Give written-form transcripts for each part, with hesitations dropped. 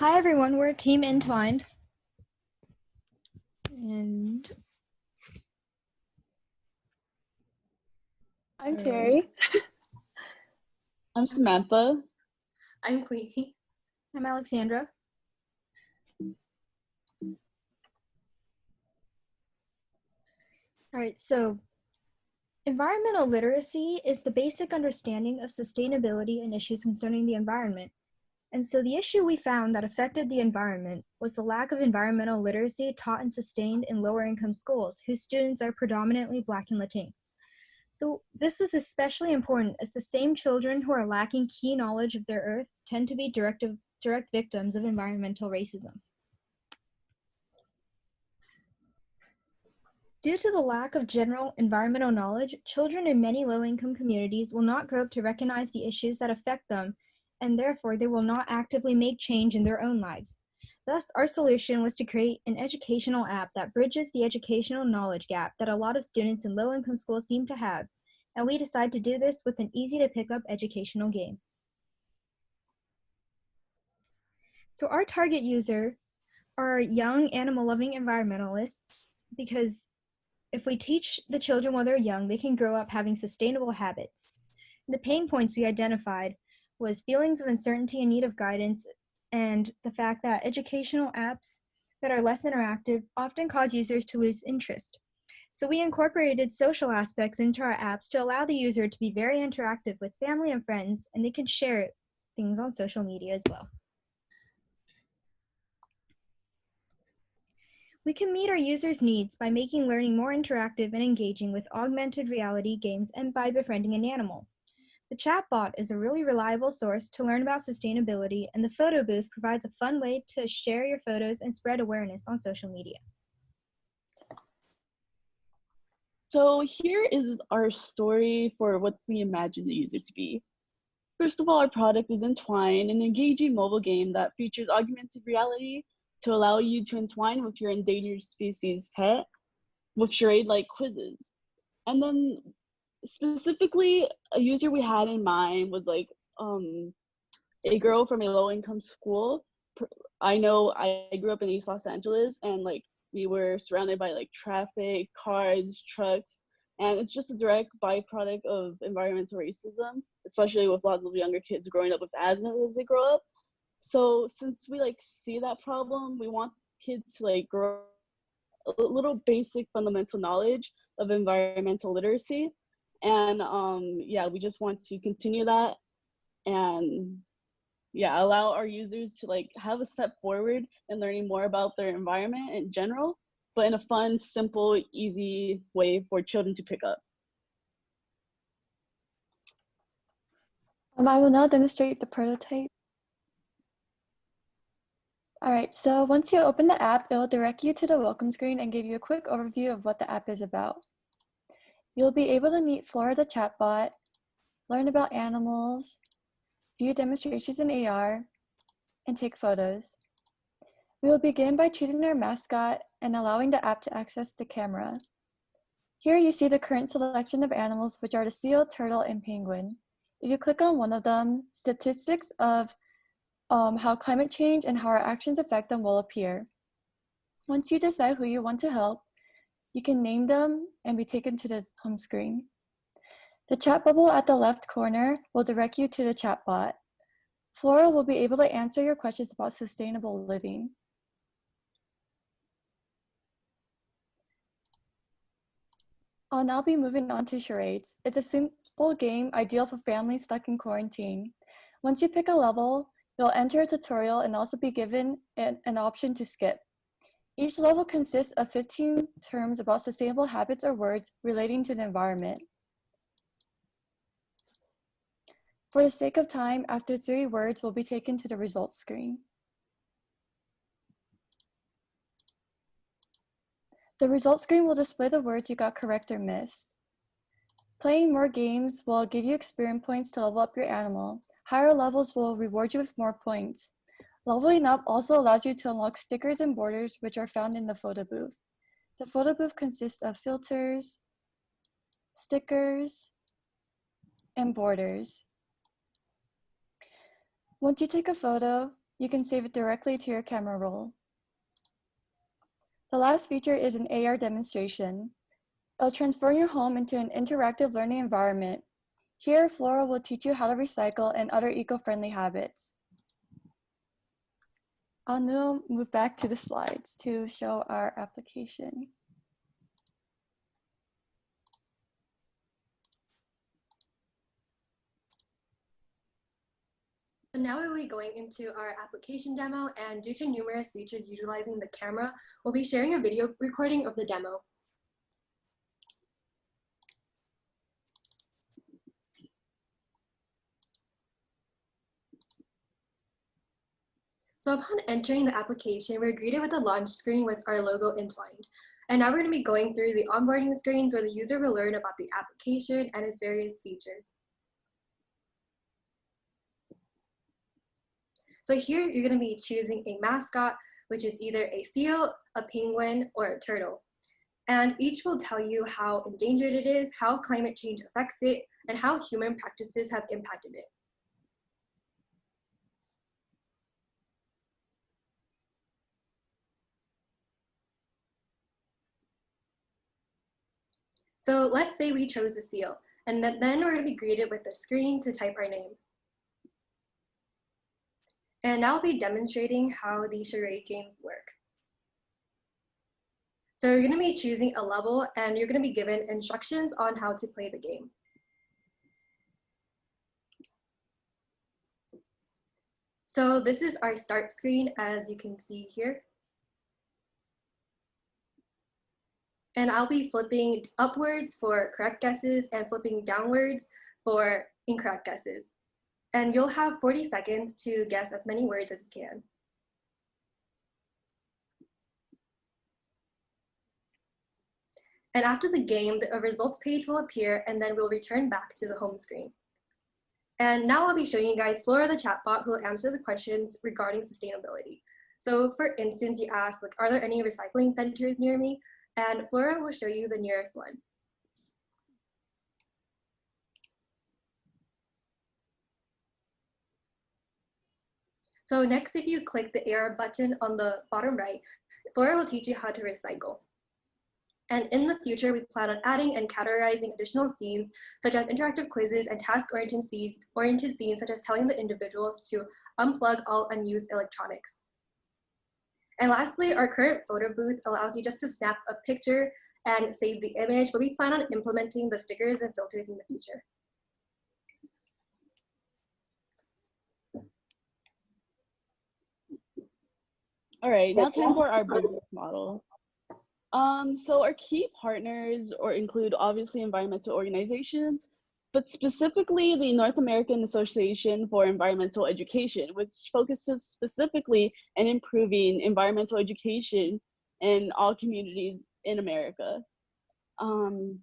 Hi everyone, we're Team Entwined. And I'm Terry. I'm Samantha. I'm Queenie. I'm Alexandra. All right, so environmental literacy is the basic understanding of sustainability and issues concerning the environment. And so the issue we found that affected the environment was the lack of environmental literacy taught and sustained in lower income schools, whose students are predominantly Black and Latinx. So this was especially important as the same children who are lacking key knowledge of their earth tend to be direct victims of environmental racism. Due to the lack of general environmental knowledge, children in many low-income communities will not grow up to recognize the issues that affect them, and therefore they will not actively make change in their own lives. Thus, our solution was to create an educational app that bridges the educational knowledge gap that a lot of students in low-income schools seem to have, and we decided to do this with an easy-to-pick-up educational game. So our target users are young, animal-loving environmentalists, because if we teach the children while they're young, they can grow up having sustainable habits. The pain points we identified was feelings of uncertainty and need of guidance, and the fact that educational apps that are less interactive often cause users to lose interest. So we incorporated social aspects into our apps to allow the user to be very interactive with family and friends, and they can share things on social media as well. We can meet our users' needs by making learning more interactive and engaging with augmented reality games and by befriending an animal. The chatbot is a really reliable source to learn about sustainability, and the photo booth provides a fun way to share your photos and spread awareness on social media. So here is our story for what we imagine the user to be. First of all, our product is Entwined, an engaging mobile game that features augmented reality to allow you to entwine with your endangered species pet with charade-like quizzes. And then specifically, a user we had in mind was like a girl from a low-income school. I know I grew up in East Los Angeles, and like we were surrounded by like traffic, cars, trucks, and it's just a direct byproduct of environmental racism, especially with lots of younger kids growing up with asthma as they grow up. So since we like see that problem, we want kids to like grow a little basic fundamental knowledge of environmental literacy. And yeah, we just want to continue that and yeah, allow our users to like have a step forward in learning more about their environment in general, but in a fun, simple, easy way for children to pick up. I will now demonstrate the prototype. All right, so once you open the app, it will direct you to the welcome screen and give you a quick overview of what the app is about. You'll be able to meet Flora the chatbot, learn about animals, view demonstrations in AR, and take photos. We will begin by choosing our mascot and allowing the app to access the camera. Here you see the current selection of animals, which are the seal, turtle, and penguin. If you click on one of them, statistics of how climate change and how our actions affect them will appear. Once you decide who you want to help, you can name them and be taken to the home screen. The chat bubble at the left corner will direct you to the chatbot. Flora will be able to answer your questions about sustainable living. I'll now be moving on to charades. It's a simple game ideal for families stuck in quarantine. Once you pick a level, you'll enter a tutorial and also be given an option to skip. Each level consists of 15 terms about sustainable habits or words relating to the environment. For the sake of time, after 3 words, we'll be taken to the results screen. The results screen will display the words you got correct or missed. Playing more games will give you experience points to level up your animal. Higher levels will reward you with more points. Leveling up also allows you to unlock stickers and borders, which are found in the photo booth. The photo booth consists of filters, stickers, and borders. Once you take a photo, You can save it directly to your camera roll. The last feature is an AR demonstration. It'll transform your home into an interactive learning environment. Here, Flora will teach you how to recycle and other eco-friendly habits. I'll now move back to the slides to show our application. So now we'll be going into our application demo, and due to numerous features utilizing the camera, we'll be sharing a video recording of the demo. So upon entering the application, we're greeted with a launch screen with our logo Entwined. And now we're going to be going through the onboarding screens where the user will learn about the application and its various features. So here you're going to be choosing a mascot, which is either a seal, a penguin, or a turtle. And each will tell you how endangered it is, how climate change affects it, and how human practices have impacted it. So let's say we chose a seal, and then we're going to be greeted with a screen to type our name. And now I'll be demonstrating how the charade games work. So you're going to be choosing a level, and you're going to be given instructions on how to play the game. So this is our start screen, as you can see here. And I'll be flipping upwards for correct guesses and flipping downwards for incorrect guesses. And you'll have 40 seconds to guess as many words as you can. And after the game, the results page will appear, and then we'll return back to the home screen. And now I'll be showing you guys Flora the chatbot, who will answer the questions regarding sustainability. So for instance, you ask, like, are there any recycling centers near me? And Flora will show you the nearest one. So next, if you click the AR button on the bottom right, Flora will teach you how to recycle. And in the future, we plan on adding and categorizing additional scenes, such as interactive quizzes and task-oriented scenes, such as telling the individuals to unplug all unused electronics. And lastly, our current photo booth allows you just to snap a picture and save the image, but we plan on implementing the stickers and filters in the future. All right, now time for our business model. So our key partners include obviously environmental organizations, but specifically the North American Association for Environmental Education, which focuses specifically in improving environmental education in all communities in America. Let's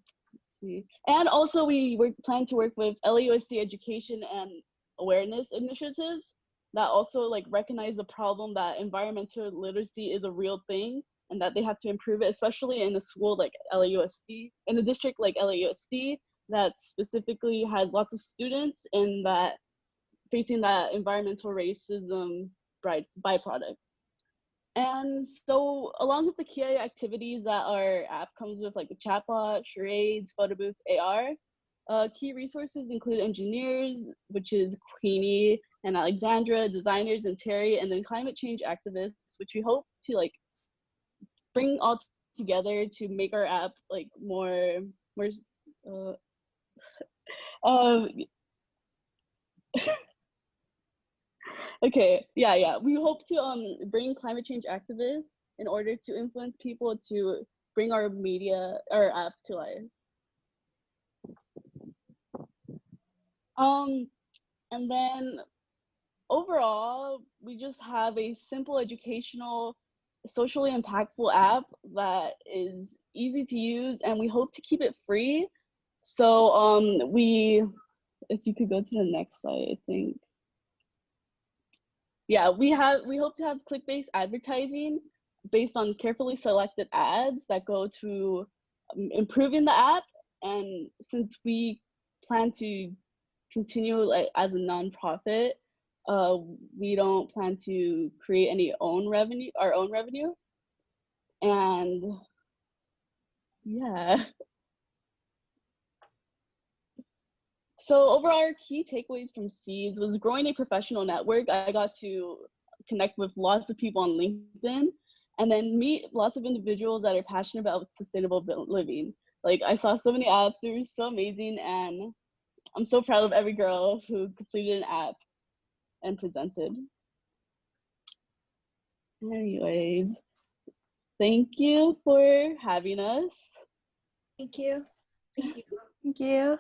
see. And also we plan to work with LAUSD education and awareness initiatives that also like recognize the problem that environmental literacy is a real thing and that they have to improve it, especially in a school like LAUSD, in a district like LAUSD that specifically has lots of students and that facing that environmental racism byproduct. And so along with the key activities that our app comes with, like the chatbot, charades, photo booth, AR, key resources include engineers, which is Queenie and Alexandra, designers and Terry, and then climate change activists, which we hope to like bring all together to make our app like more okay, yeah. We hope to bring climate change activists in order to influence people to bring our app to life. And then overall, we just have a simple educational, socially impactful app that is easy to use, and we hope to keep it free. So if you could go to the next slide, I think. Yeah, we hope to have click-based advertising based on carefully selected ads that go to improving the app. And since we plan to continue like as a nonprofit, we don't plan to create our own revenue. And yeah. So overall, our key takeaways from Seeds was growing a professional network. I got to connect with lots of people on LinkedIn and then meet lots of individuals that are passionate about sustainable living. Like I saw so many apps, they were so amazing, and I'm so proud of every girl who completed an app and presented. Anyways, thank you for having us. Thank you. Thank you. Thank you.